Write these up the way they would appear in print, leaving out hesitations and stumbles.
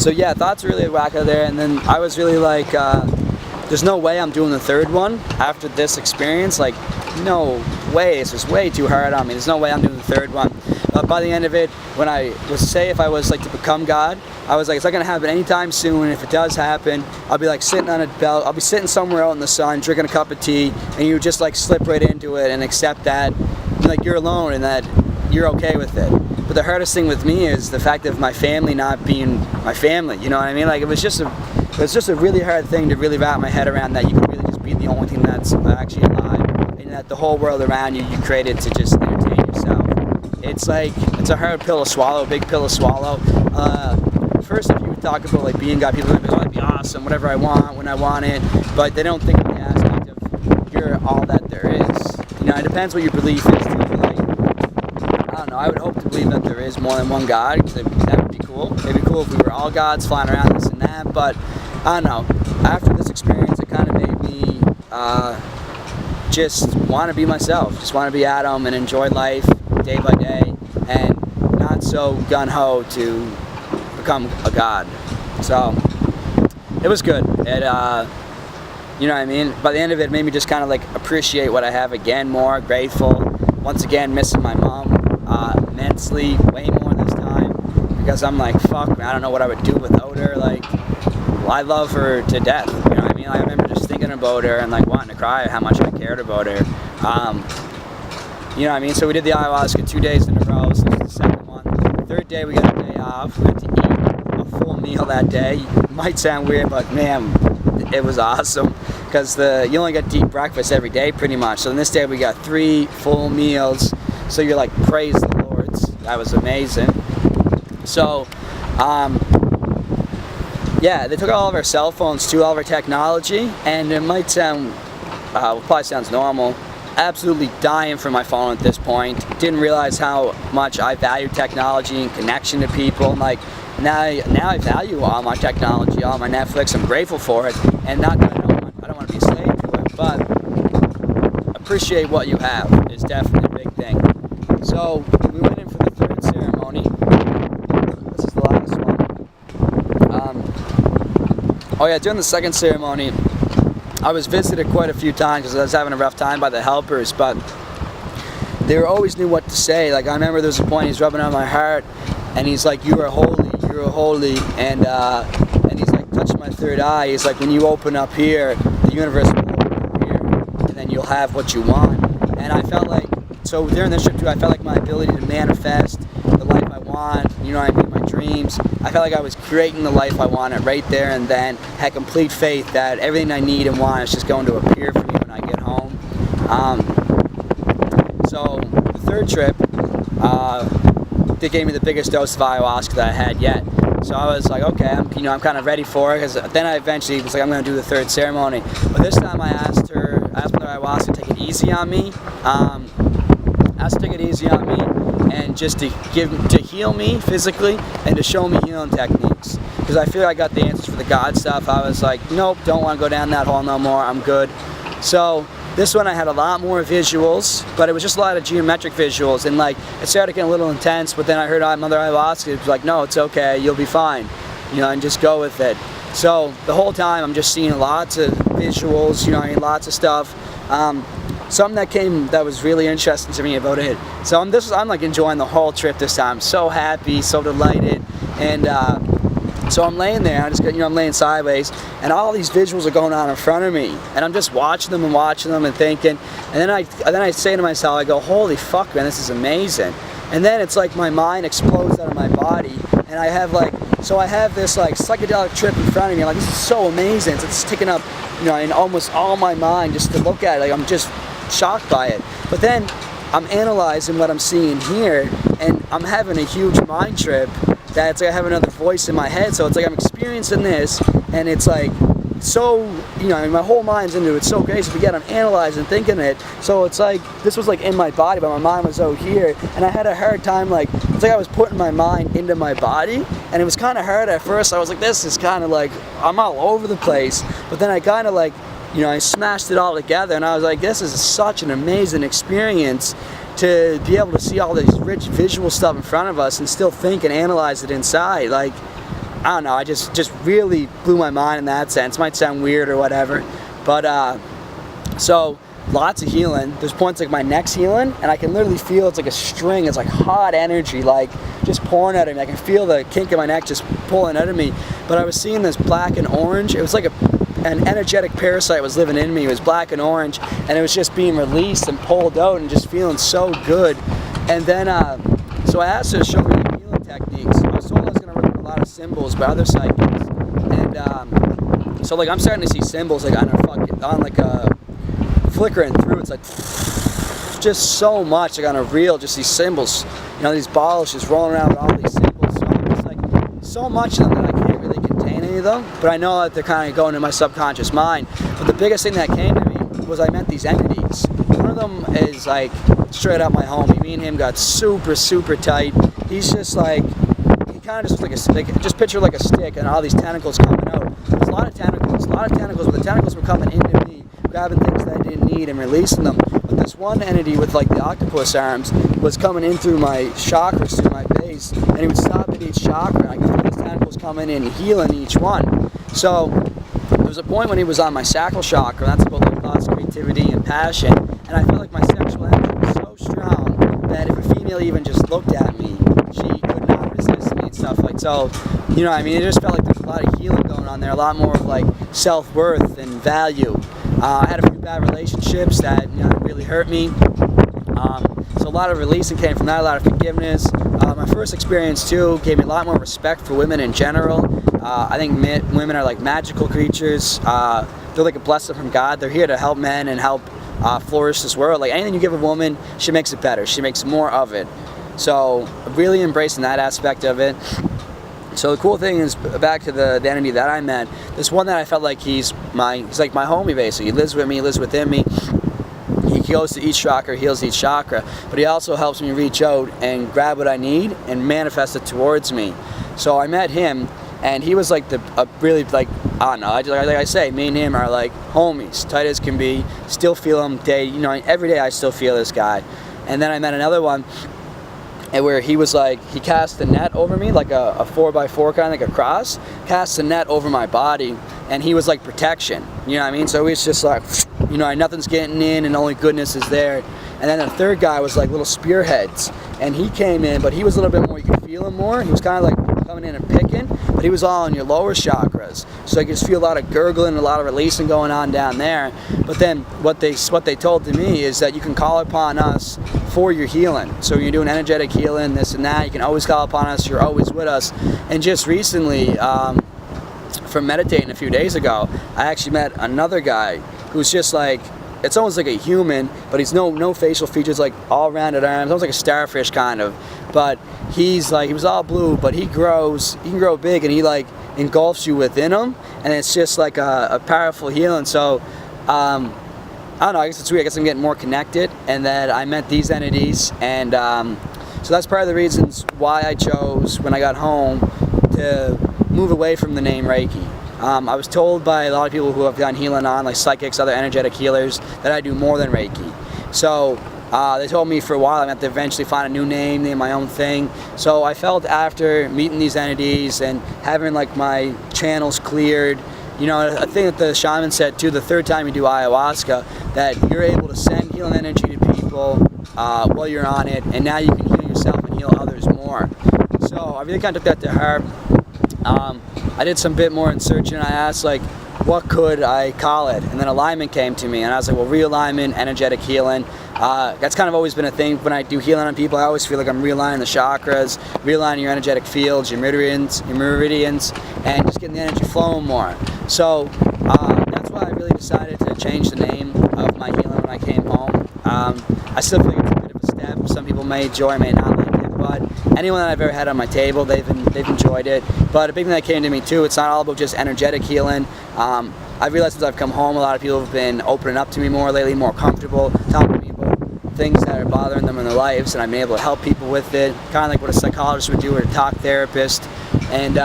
So yeah, thoughts were really whack out there, and then I was really like, there's no way I'm doing the third one after this experience. Like, no way, it's just way too hard on me. There's no way I'm doing the third one. But by the end of it, when I was, say if I was like to become God, I was like, it's not gonna happen anytime soon, and if it does happen, I'll be like sitting on a belt, I'll be sitting somewhere out in the sun, drinking a cup of tea, and you just like slip right into it and accept that, like, you're alone and that you're okay with it. But the hardest thing with me is the fact of my family not being my family, you know what I mean? Like, it was just a really hard thing to really wrap my head around, that you could really just be the only thing that's actually alive, and that the whole world around you created to just entertain yourself. It's like, it's a hard pill to swallow, a big pill to swallow. First, if you talk about like being God, people are like, oh, that'd be awesome, whatever I want, when I want it, but they don't think of the aspect of you're all that there is. You know, it depends what your belief is too. Like, I don't know, I would hope to believe that there is more than one God, because that would be cool. It'd be cool if we were all gods flying around this and that, but I don't know. After this experience, it kind of made me just want to be myself, just want to be Adam and enjoy life day by day, and not so gung-ho to become a god. So it was good. It you know what I mean? By the end of it, it made me just kind of like appreciate what I have again more, grateful. Once again, missing my mom immensely, way more this time, because I'm like, fuck, man, I don't know what I would do without her. Like, well, I love her to death, you know what I mean? Like, I remember just thinking about her and like wanting to cry how much I cared about her. You know what I mean? So we did the ayahuasca 2 days in a row, so this is the second one. Third day we got a day off, we went to eat a full meal that day. It might sound weird, but man, it was awesome, because you only got to eat breakfast every day pretty much. So in this day we got 3 full meals, so you're like, praise the Lord. That was amazing. So yeah, they took all of our cell phones too, all of our technology, and it might sound, probably sounds normal, absolutely dying for my phone at this point. Didn't realize how much I value technology and connection to people. Like, now I value all my technology, all my Netflix. I'm grateful for it, and not that I don't want to be a slave to it, but appreciate what you have is definitely a big thing. So we went in for the third ceremony. This is the last one. Oh yeah, during the second ceremony, I was visited quite a few times because I was having a rough time by the helpers, but they always knew what to say. Like, I remember there was a point he's rubbing on my heart, and he's like, you are holy, and he's like touching my third eye. He's like, when you open up here, the universe will open up here, and then you'll have what you want. And I felt like, so during this trip too, I felt like my ability to manifest the life I want, you know what I mean, my dreams, I felt like I was creating the life I wanted right there and then, had complete faith that everything I need and want is just going to appear for me when I get home. So the third trip, they gave me the biggest dose of ayahuasca that I had yet. So I was like, okay, I'm kind of ready for it, because then I eventually was like, I'm going to do the third ceremony. But this time I asked Mother Ayahuasca to take it easy on me. And just to heal me physically and to show me healing techniques, because I feel like I got the answers for the God stuff. I was like, nope, don't want to go down that hole no more, I'm good. So this one I had a lot more visuals, but it was just a lot of geometric visuals, and like it started getting a little intense, but then I heard Mother Ayahuasca, it was like, no, it's okay, you'll be fine, you know, and just go with it. So the whole time I'm just seeing lots of visuals, you know, lots of stuff. Something that was really interesting to me about it. So I'm like enjoying the whole trip this time. So happy, so delighted, and so I'm laying there. I'm laying sideways, and all these visuals are going on in front of me, and I'm just watching them and thinking. And then I say to myself, I go, holy fuck, man, this is amazing. And then it's like my mind explodes out of my body, and I have this like psychedelic trip in front of me. I'm like, this is so amazing. It's taking up, you know, in almost all my mind just to look at it. Like, I'm just shocked by it. But then I'm analyzing what I'm seeing here, and I'm having a huge mind trip that's like I have another voice in my head. So it's like I'm experiencing this, and it's like so, you know, my whole mind's into it, so crazy, but yet I'm analyzing, thinking it. So it's like this was like in my body, but my mind was out here, and I had a hard time, like, it's like I was putting my mind into my body, and it was kind of hard at first. I was like, this is kind of like, I'm all over the place, but then I kind of like, you know, I smashed it all together, and I was like, this is such an amazing experience to be able to see all this rich visual stuff in front of us and still think and analyze it inside. Like, I don't know, I just really blew my mind in that sense. Might sound weird or whatever, but so lots of healing. There's points like my neck's healing, and I can literally feel it's like a string. It's like hot energy, like just pouring out of me. I can feel the kink in my neck just pulling out of me. But I was seeing this black and orange. It was like an energetic parasite was living in me. It was black and orange, and it was just being released and pulled out and just feeling so good. And then, so I asked her to show me the healing techniques. I was told I was going to work with a lot of symbols by other psychics. And so like I'm starting to see symbols like on like a flickering through. It's like just so much like on a reel, just these symbols, you know, these balls just rolling around with all these symbols. So it's like so much of them that I can't really contain any of them, but I know that they're kind of going to my subconscious mind. But the biggest thing that came to me was I met these entities. One of them is like straight up my homie. Me and him got super tight. He's just like, he kind of just looks like just picture like a stick and all these tentacles coming out. There's a lot of tentacles, but the tentacles were coming into me, grabbing things that I didn't need and releasing them. But this one entity with like the octopus arms was coming in through my chakras, through my base, and he would stop at each chakra. I could feel these tentacles coming in and healing each one. So there was a point when he was on my sacral chakra, and that's about like thoughts, creativity, and passion. And I felt like my sexual energy was so strong that if a female even just looked at me, she could not resist me and stuff like so. You know what I mean? It just felt like there's a lot of healing going on there, a lot more of like self-worth and value. I had a few bad relationships that really hurt me. So a lot of releasing came from that, a lot of forgiveness. My first experience too gave me a lot more respect for women in general. I think women are like magical creatures. They're like a blessing from God. They're here to help men and help flourish this world. Like anything you give a woman, she makes it better. She makes more of it. So really embracing that aspect of it. So the cool thing is, back to the entity that I met, this one that I felt like he's like my homie basically. He lives with me, he lives within me. He goes to each chakra, heals each chakra, but he also helps me reach out and grab what I need and manifest it towards me. So I met him, and he was like really like, I don't know, like I say, me and him are like homies, tight as can be. Still feel him every day I still feel this guy. And then I met another one, and where he was like, he cast a net over me, like a 4x4 kind of like a cross, cast a net over my body, and he was like protection, you know what I mean? So he's just like, nothing's getting in and only goodness is there. And then the third guy was like little spearheads, and he came in, but he was a little bit more, you could feel him more. He was kind of like coming in and picking, but he was all in your lower chakras. So you could just feel a lot of gurgling, a lot of releasing going on down there. But then what they told to me is that you can call upon us for your healing. So you're doing energetic healing, this and that, you can always call upon us, you're always with us. And just recently, from meditating a few days ago, I actually met another guy who's just like, it's almost like a human, but he's no facial features, like all rounded arms, almost like a starfish kind of. But he's like, he was all blue, but he can grow big, and he like engulfs you within him, and it's just like a powerful healing. So I don't know, I guess it's weird. I guess I'm getting more connected, and that I met these entities, and so that's part of the reasons why I chose, when I got home, to move away from the name Reiki. I was told by a lot of people who have done healing on, like psychics, other energetic healers, that I do more than Reiki. So they told me for a while I meant to eventually find a new name my own thing. So I felt after meeting these entities and having like my channels cleared, a thing that the shaman said too, the third time you do ayahuasca, that you're able to send healing energy to people while you're on it, and now you can heal yourself and heal others more. So I really kind of took that to heart. I did some bit more in searching. I asked like, what could I call it? And then alignment came to me, and I was like, well, realignment, energetic healing. That's kind of always been a thing when I do healing on people. I always feel like I'm realigning the chakras, realigning your energetic fields, your meridians, and just getting the energy flowing more. So that's why I really decided to change the name of my healing when I came home. I still feel like it's a bit of a step. Some people may enjoy, may not like it, but anyone that I've ever had on my table, they've enjoyed it. But a big thing that came to me too, it's not all about just energetic healing. I've realized since I've come home, a lot of people have been opening up to me more lately, more comfortable, talking to me about things that are bothering them in their lives, and I've been able to help people with it, kind of like what a psychologist would do or a talk therapist. And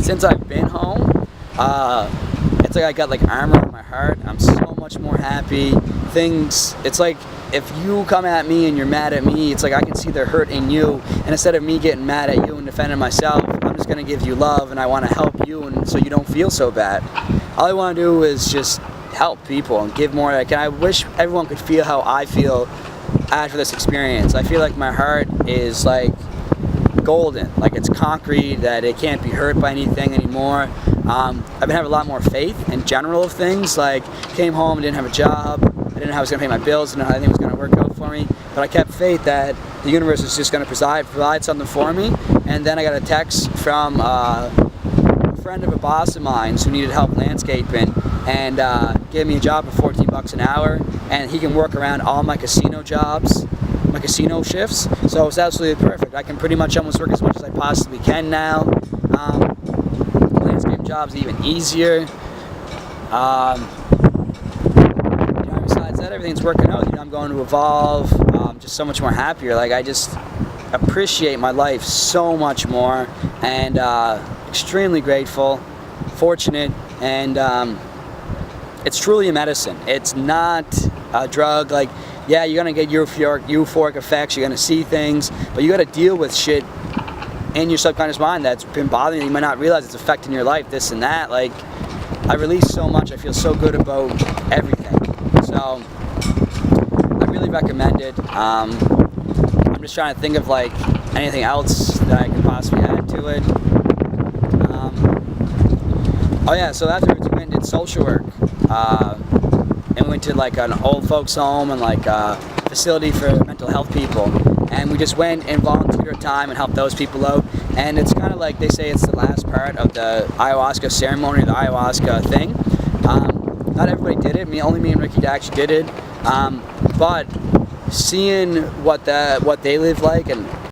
since I've been home, it's like I got like armor on my heart. I'm so much more happy. It's like if you come at me and you're mad at me, it's like I can see the hurt in you, and instead of me getting mad at you and defending myself, I'm just just going to give you love, and I want to help you, and so you don't feel so bad. All I want to do is just help people and give more. Like, and I wish everyone could feel how I feel after this experience. I feel like my heart is like golden, like it's concrete, that it can't be hurt by anything anymore. I've been having a lot more faith in general of things. Like, came home, didn't have a job, I didn't know how I was going to pay my bills, didn't know how anything was going to work out for me, but I kept faith that the universe was just going to provide something for me. And then I got a text from a friend of a boss of mine who needed help landscaping, and gave me a job for $14 an hour, and he can work around all my casino jobs, my casino shifts, so it's absolutely perfect. I can pretty much almost work as much as I possibly can now. Landscape jobs even easier. Besides that, everything's working out. I'm going to evolve. Just so much more happier. Like, I just appreciate my life so much more, and extremely grateful, fortunate, and it's truly a medicine. It's not a drug. Like, yeah, you're gonna get euphoric effects, you're gonna see things, but you gotta deal with shit in your subconscious mind that's been bothering you. You might not realize it's affecting your life, this and that. Like, I release so much, I feel so good about everything. So, I really recommend it. I'm just trying to think of like anything else that I could possibly add to it. Oh yeah, so afterwards we went and did social work. And we went to like an old folks home and like a facility for mental health people. And we just went and volunteered our time and helped those people out. And it's kind of like, they say it's the last part of the ayahuasca ceremony, the ayahuasca thing. Not everybody did it. Only me and Ricky actually did it. But seeing what they live like and